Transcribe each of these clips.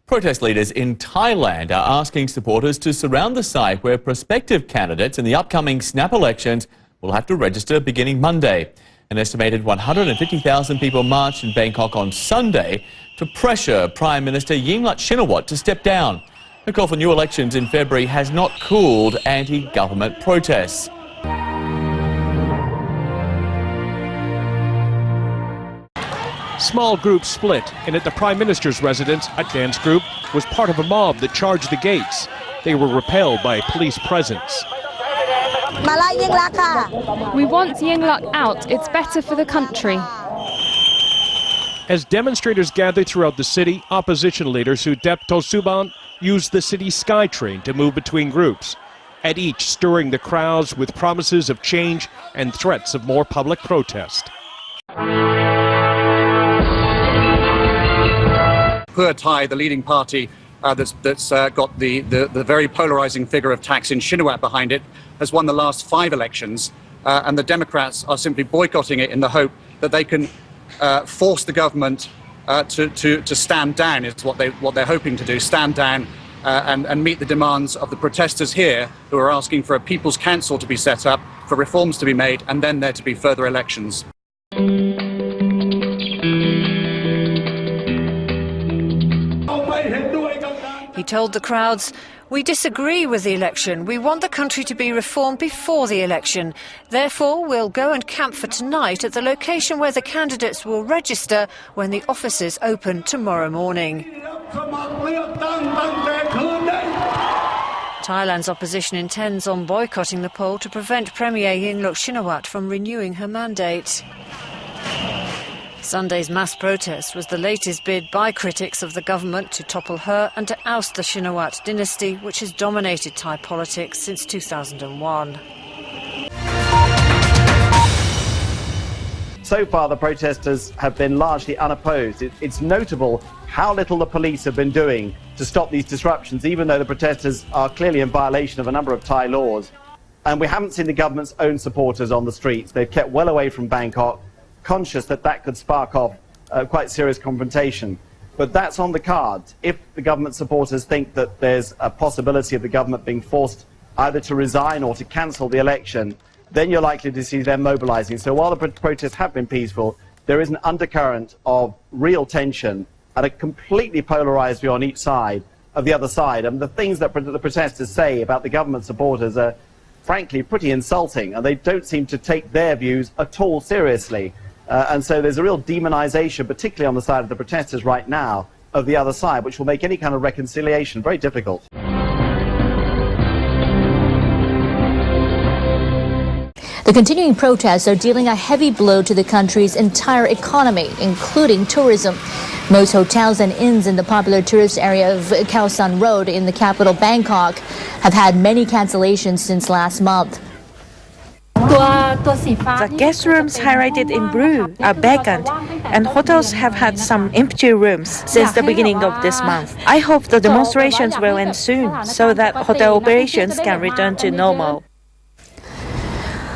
Protest leaders in Thailand are asking supporters to surround the site where prospective candidates in the upcoming snap elections will have to register beginning Monday. An estimated 150,000 people marched in Bangkok on Sunday to pressure Prime Minister Yingluck Shinawatra to step down. The call for new elections in February has not cooled anti-government protests. Small groups split, and at the Prime Minister's residence, a dance group was part of a mob that charged the gates. They were repelled by police presence. We want Yingluck out. It's better for the country. As demonstrators gathered throughout the city, opposition leader Sudep Tosuban used the city's SkyTrain to move between groups, at each stirring the crowds with promises of change and threats of more public protest. Pheu Thai, the leading party that's got the very polarizing figure of Thaksin Shinawatra behind it, has won the last 5 elections, and the Democrats are simply boycotting it in the hope that they can force the government to stand down. Is what they're hoping to do, stand down and meet the demands of the protesters here, who are asking for a People's Council to be set up, for reforms to be made, and then there to be further elections. He told the crowds, "We disagree with the election. We want the country to be reformed before the election. Therefore, we'll go and camp for tonight at the location where the candidates will register when the offices open tomorrow morning." Thailand's opposition intends on boycotting the poll to prevent Premier Yingluck Shinawatra from renewing her mandate. Sunday's mass protest was the latest bid by critics of the government to topple her and to oust the Shinawatra dynasty, which has dominated Thai politics since 2001. So far, the protesters have been largely unopposed. It's notable how little the police have been doing to stop these disruptions, even though the protesters are clearly in violation of a number of Thai laws. And we haven't seen the government's own supporters on the streets. They've kept well away from Bangkok, conscious that that could spark off quite serious confrontation. But that's on the cards. If the government supporters think that there's a possibility of the government being forced either to resign or to cancel the election, then you're likely to see them mobilizing. So while the protests have been peaceful, there is an undercurrent of real tension and a completely polarized view on each side of the other side. And the things that the protesters say about the government supporters are frankly pretty insulting, and they don't seem to take their views at all seriously. And so there's a real demonization, particularly on the side of the protesters right now, of the other side, which will make any kind of reconciliation very difficult. The continuing protests are dealing a heavy blow to the country's entire economy, including tourism. Most hotels and inns in the popular tourist area of Khao San Road in the capital Bangkok have had many cancellations since last month. The guest rooms highlighted in blue are vacant, and hotels have had some empty rooms since the beginning of this month. I hope the demonstrations will end soon so that hotel operations can return to normal.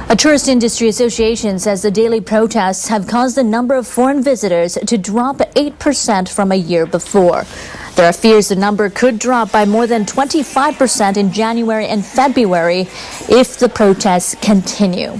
A tourist industry association says the daily protests have caused the number of foreign visitors to drop 8% from a year before. There are fears the number could drop by more than 25% in January and February if the protests continue.